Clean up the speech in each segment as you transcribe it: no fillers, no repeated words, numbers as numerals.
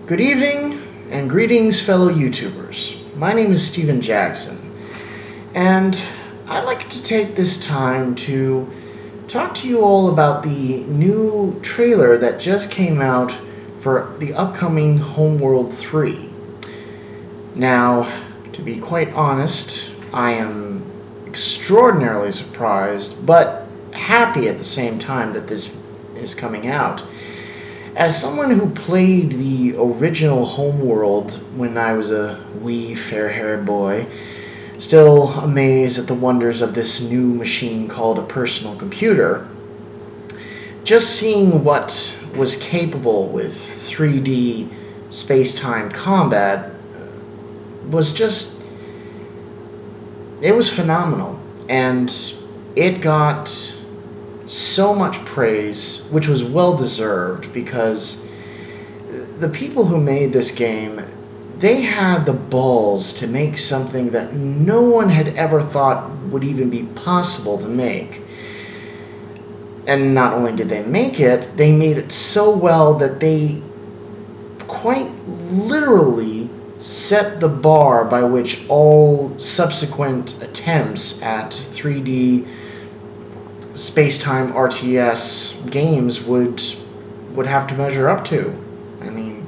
Good evening and greetings, fellow YouTubers. My name is Steven Jackson, and I'd like to take this time to talk to you all about the new trailer that just came out for the upcoming Homeworld 3. Now, to be quite honest, I am extraordinarily surprised, but happy at the same time that this is coming out. As someone who played the original Homeworld when I was a wee fair-haired boy, still amazed at the wonders of this new machine called a personal computer, just seeing what was capable with 3D space-time combat was just, it was phenomenal. And it got so much praise, which was well deserved, because the people who made this game, they had the balls to make something that no one had ever thought would even be possible to make. And not only did they make it, they made it so well that they quite literally set the bar by which all subsequent attempts at 3D space-time RTS games would have to measure up to. I mean,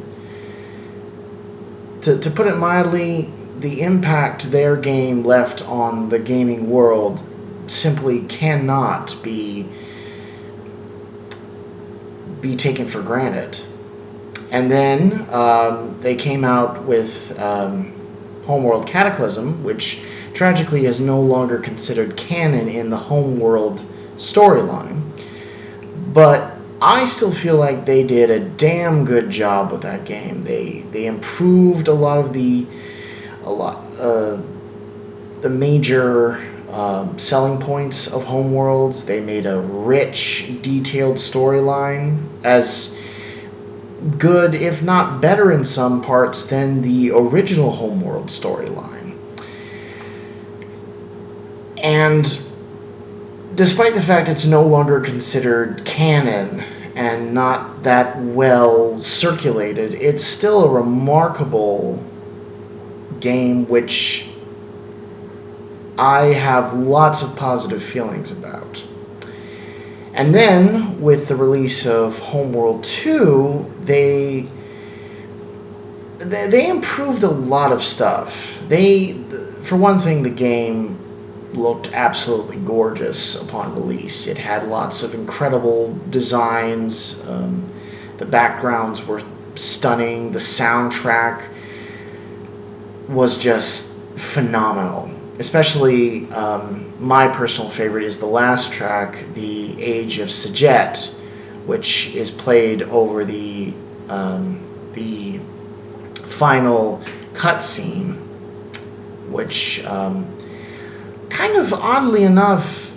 to put it mildly, the impact their game left on the gaming world simply cannot be taken for granted. And then they came out with Homeworld Cataclysm, which tragically is no longer considered canon in the Homeworld storyline, but I still feel like they did a damn good job with that game. They improved a lot of the major selling points of Homeworlds. They made a rich, detailed storyline, as good, if not better in some parts, than the original Homeworld storyline. And despite the fact it's no longer considered canon and not that well circulated, it's still a remarkable game which I have lots of positive feelings about. And then, with the release of Homeworld 2, they improved a lot of stuff. For one thing, the game looked absolutely gorgeous upon release. It had lots of incredible designs. The backgrounds were stunning. The soundtrack was just phenomenal. Especially, my personal favorite is the last track, The Age of Sajet, which is played over the final cutscene, which kind of oddly enough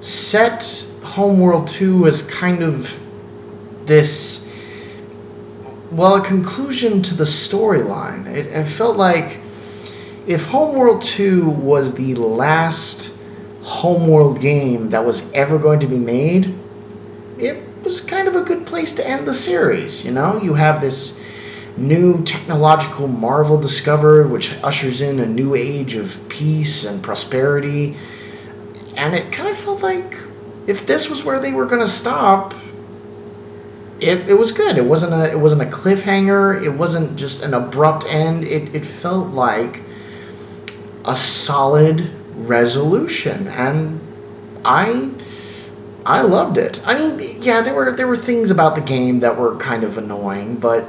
set Homeworld 2 as kind of this, well, a conclusion to the storyline. It felt like if Homeworld 2 was the last Homeworld game that was ever going to be made, it was kind of a good place to end the series, you know? You have this new technological marvel discovered, which ushers in a new age of peace and prosperity, and it kind of felt like if this was where they were going to stop, it was good. It wasn't a cliffhanger. It wasn't just an abrupt end. It felt like a solid resolution, and I loved it. I mean, yeah, there were things about the game that were kind of annoying, but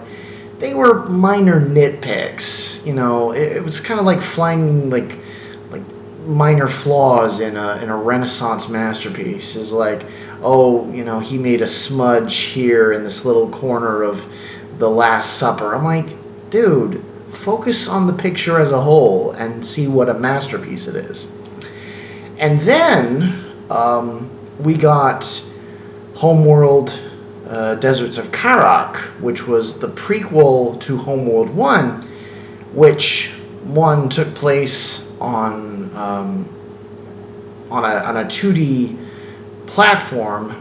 they were minor nitpicks. You know, it was kind of like finding like minor flaws in a Renaissance masterpiece. Is like, oh, you know, he made a smudge here in this little corner of the Last Supper. I'm like, dude, focus on the picture as a whole and see what a masterpiece it is. And then we got Homeworld Deserts of Karak, which was the prequel to Homeworld 1, which one took place on a 2D platform.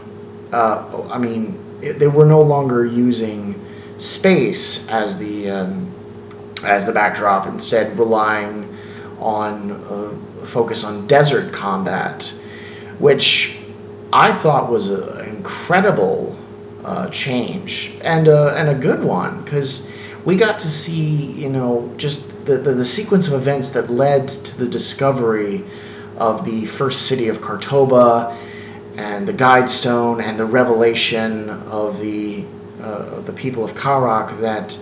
I mean, they were no longer using space as the backdrop, instead relying on a focus on desert combat, which I thought was an incredible change, and a good one, because we got to see, just the sequence of events that led to the discovery of the first city of Kartoba, and the Guide Stone, and the revelation of the people of Karak, that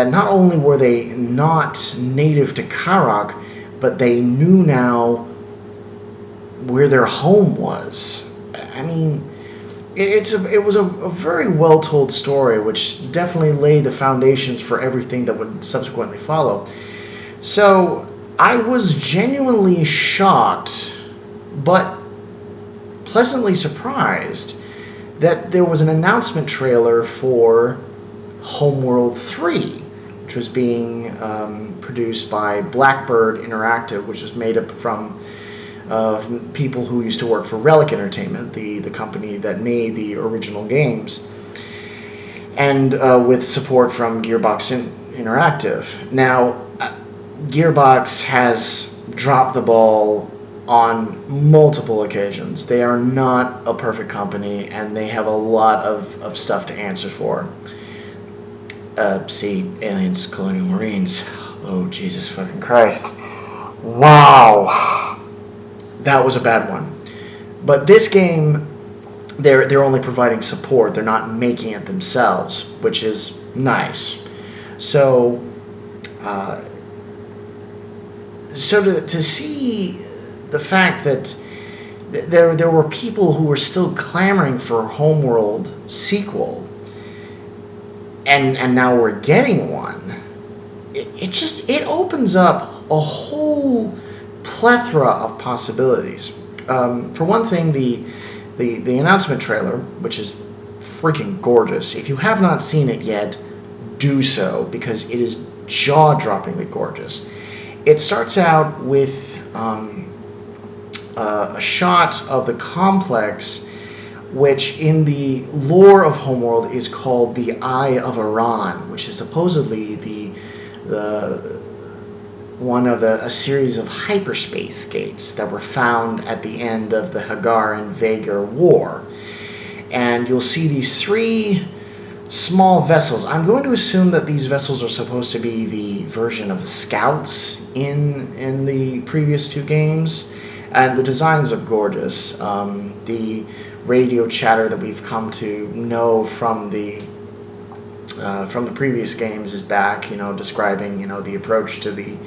not only were they not native to Karak, but they knew now where their home was. I mean, it was a very well told story, which definitely laid the foundations for everything that would subsequently follow. So I was genuinely shocked, but pleasantly surprised, that there was an announcement trailer for Homeworld 3, which was being produced by Blackbird Interactive, which was made up from people who used to work for Relic Entertainment, the company that made the original games, and with support from Gearbox Interactive. Now, Gearbox has dropped the ball on multiple occasions. They are not a perfect company, and they have a lot of stuff to answer for. See, Aliens, Colonial Marines. Oh, Jesus fucking Christ. Wow. That was a bad one. But this game, they're only providing support. They're not making it themselves, which is nice. So, to see the fact that there were people who were still clamoring for a Homeworld sequel, and now we're getting one, it opens up a whole plethora of possibilities. For one thing, the announcement trailer, which is freaking gorgeous. If you have not seen it yet, do so, because it is jaw-droppingly gorgeous. It starts out with a shot of the complex, which in the lore of Homeworld is called the Eye of Iran, which is supposedly the one of a series of hyperspace gates that were found at the end of the Hagar and Vagar War. And you'll see these three small vessels. I'm going to assume that these vessels are supposed to be the version of scouts in the previous two games, and the designs are gorgeous. The radio chatter that we've come to know from the previous games is back, describing the approach to the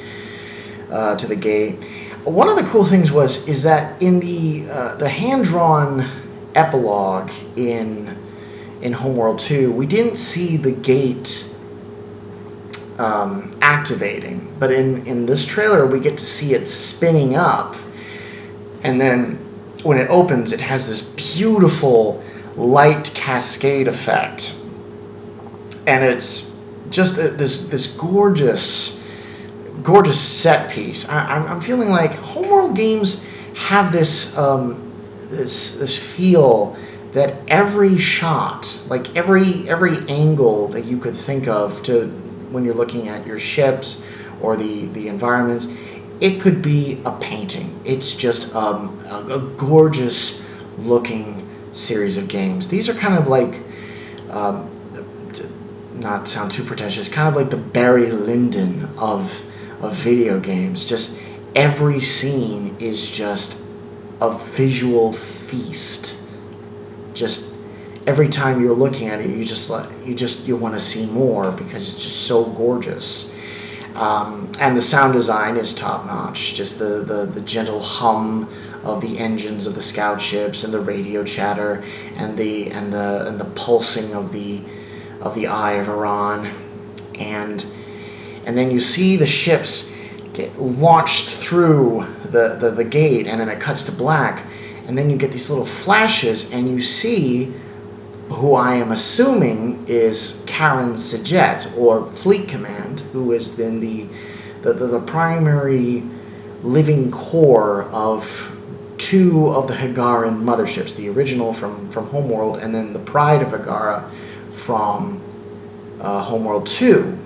gate. One of the cool things is that in the hand-drawn epilogue in Homeworld 2, we didn't see the gate activating, but in this trailer we get to see it spinning up, and then when it opens, it has this beautiful light cascade effect, and it's just this gorgeous set piece. I'm feeling like Homeworld games have this feel that every shot, like every angle that you could think of when you're looking at your ships or the environments, it could be a painting. It's just a gorgeous looking series of games. These are kind of like, to not sound too pretentious, kind of like the Barry Lyndon of video games. Just every scene is just a visual feast. Just every time you're looking at it, you want to see more, because it's just so gorgeous. And the sound design is top notch. Just the gentle hum of the engines of the scout ships, and the radio chatter, and the pulsing of the Eye of Iran, and then you see the ships get launched through the gate, and then it cuts to black, and then you get these little flashes, and you see who I am assuming is Karen Sajet, or Fleet Command, who is then the primary living core of two of the Hagaran motherships, the original from Homeworld, and then the Pride of Hagara from Homeworld 2.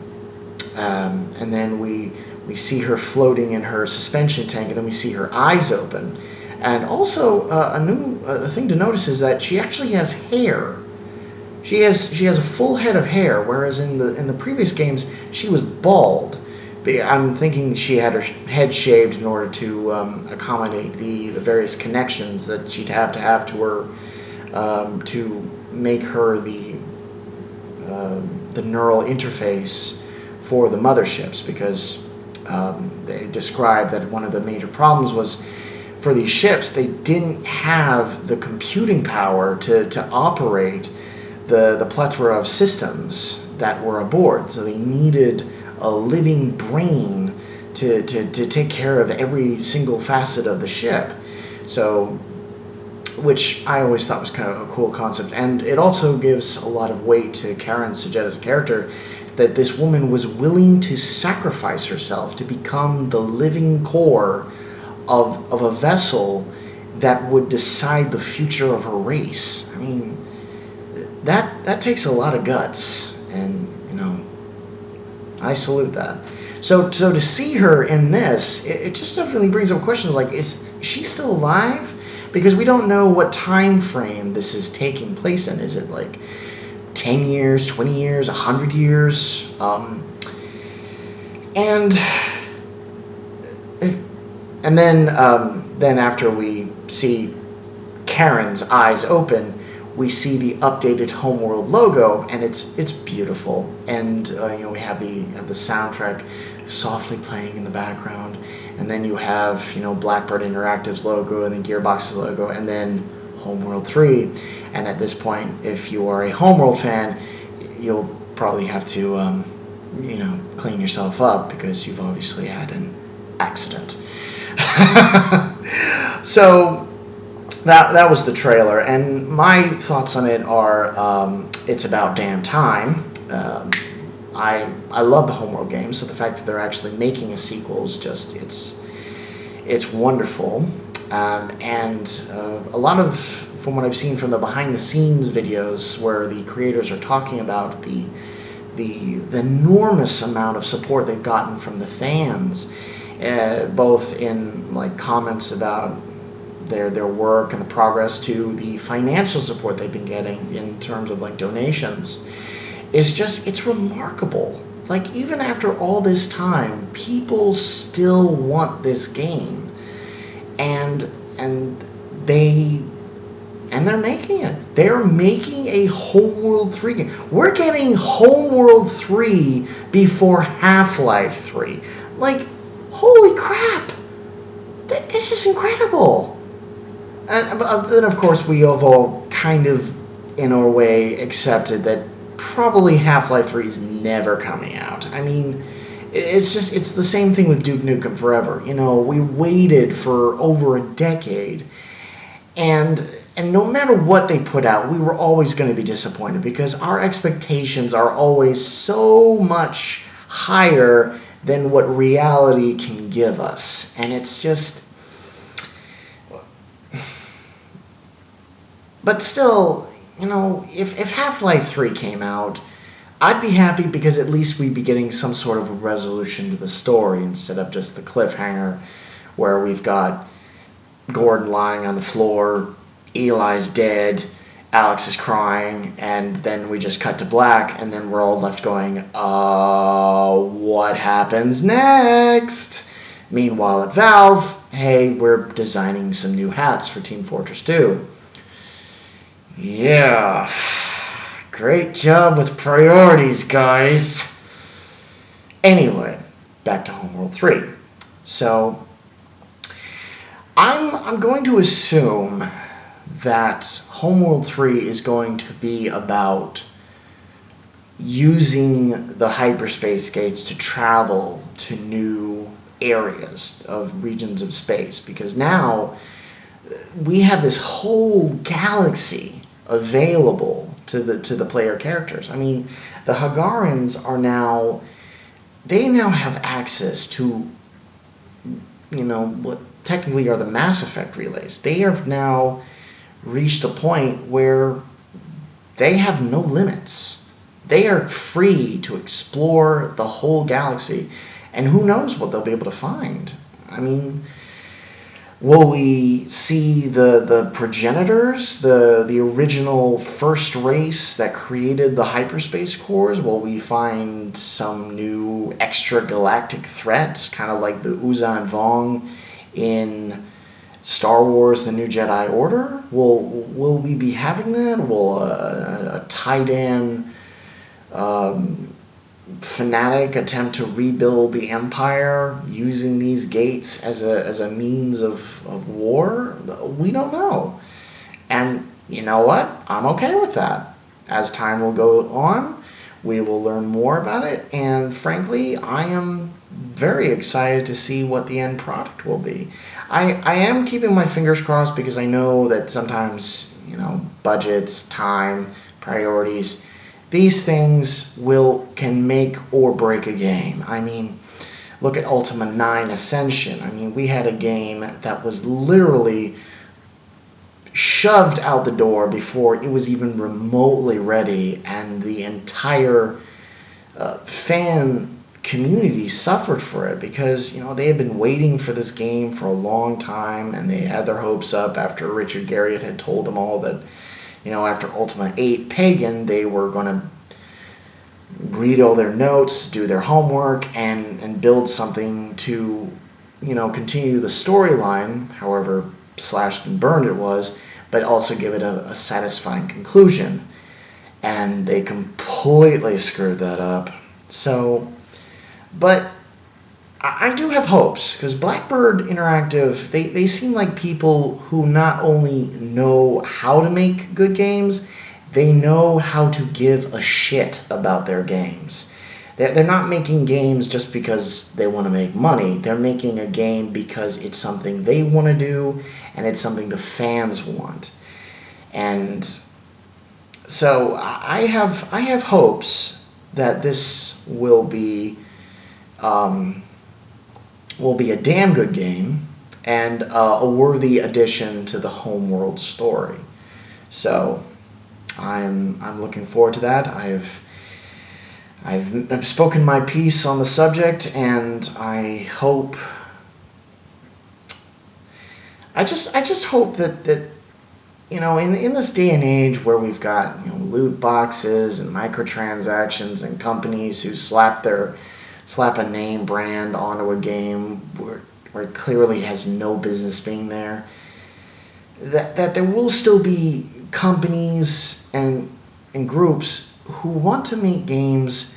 And then we see her floating in her suspension tank, and then we see her eyes open. And also, a thing to notice is that she actually has hair. She has a full head of hair, whereas in the previous games she was bald. I'm thinking she had her head shaved in order to accommodate the various connections that she'd have to her to make her the neural interface for the motherships, because they described that one of the major problems was for these ships, they didn't have the computing power to operate the plethora of systems that were aboard. So they needed a living brain to take care of every single facet of the ship. So, which I always thought was kind of a cool concept. And it also gives a lot of weight to Karen Sujeta's character, that this woman was willing to sacrifice herself to become the living core of a vessel that would decide the future of her race. I mean, that takes a lot of guts, and I salute that. So to see her in this, it just definitely brings up questions like, is she still alive? Because we don't know what time frame this is taking place in. Is it like 10 years, 20 years, 100 years? And then after we see Karen's eyes open, we see the updated Homeworld logo, and it's beautiful. And we have the soundtrack softly playing in the background, and then you have Blackbird Interactive's logo, and then Gearbox's logo, and then Homeworld 3. And at this point, if you are a Homeworld fan, you'll probably have to clean yourself up, because you've obviously had an accident. So that was the trailer, and my thoughts on it are it's about damn time. I love the Homeworld games, so the fact that they're actually making a sequel is just it's wonderful. And a lot of, from what I've seen from the behind the scenes videos where the creators are talking about the enormous amount of support they've gotten from the fans, both in like comments about their work and the progress, to the financial support they've been getting in terms of like donations, it's remarkable. Like, even after all this time, people still want this game, and they're making it. They're making a Homeworld 3 game. We're getting Homeworld 3 before Half-Life 3. Like, holy crap! This is incredible. And then, of course, we have all kind of, in our way, accepted that probably Half-Life 3 is never coming out. I mean, it's the same thing with Duke Nukem Forever. We waited for over a decade, and no matter what they put out, we were always going to be disappointed, because our expectations are always so much higher than what reality can give us. And it's just... But still, if Half-Life 3 came out, I'd be happy, because at least we'd be getting some sort of a resolution to the story, instead of just the cliffhanger where we've got Gordon lying on the floor, Eli's dead, Alex is crying, and then we just cut to black, and then we're all left going, what happens next? Meanwhile at Valve, hey, we're designing some new hats for Team Fortress 2. Yeah, great job with priorities, guys. Anyway, back to Homeworld 3. So, I'm going to assume that Homeworld 3 is going to be about using the hyperspace gates to travel to new areas of regions of space, because now we have this whole galaxy available to the player characters. I mean, the Hagarans now have access to what technically are the Mass Effect relays. They have now reached a point where they have no limits. they are free to explore the whole galaxy, and who knows what they'll be able to find. I mean, will we see the progenitors, the original first race that created the hyperspace cores? Will we find some new extragalactic threats, kind of like the Uzan Vong in Star Wars: The New Jedi Order? Will we be having that? Will a Taidan fanatic attempt to rebuild the empire using these gates as a means of war? We don't know. And you know what? I'm okay with that. As time will go on, we will learn more about it, and frankly, I am very excited to see what the end product will be. I am keeping my fingers crossed because I know that sometimes, budgets, time, priorities, these things can make or break a game. I mean, look at Ultima 9 Ascension. I mean, we had a game that was literally shoved out the door before it was even remotely ready, and the entire fan community suffered for it because they had been waiting for this game for a long time, and they had their hopes up after Richard Garriott had told them all that after Ultima 8 Pagan they were going to read all their notes, do their homework, and build something to continue the storyline, however slashed and burned it was, but also give it a satisfying conclusion. And they completely screwed that up. So, but I do have hopes, because Blackbird Interactive, they seem like people who not only know how to make good games, they know how to give a shit about their games. They're not making games just because they want to make money. They're making a game because it's something they want to do, and it's something the fans want. And so I have hopes that this will be a damn good game and a worthy addition to the Homeworld story. So I'm looking forward to that. I've spoken my piece on the subject, and I just hope that in this day and age where we've got loot boxes and microtransactions and companies who slap a name brand onto a game where it clearly has no business being there, that there will still be companies and groups who want to make games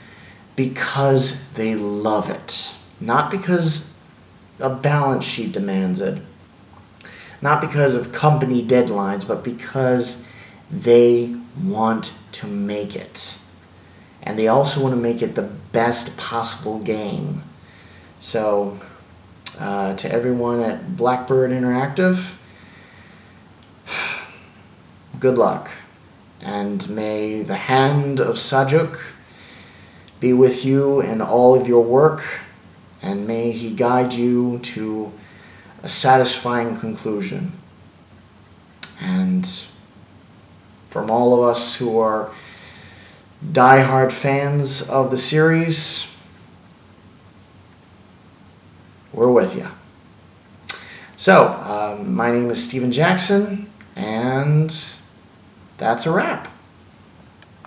because they love it, not because a balance sheet demands it, not because of company deadlines, but because they want to make it. And they also want to make it the best possible game. So, to everyone at Blackbird Interactive, good luck. And may the hand of Sajuk be with you in all of your work, and may he guide you to a satisfying conclusion. And from all of us who are diehard fans of the series, we're with you. So, my name is Steven Jackson, and that's a wrap.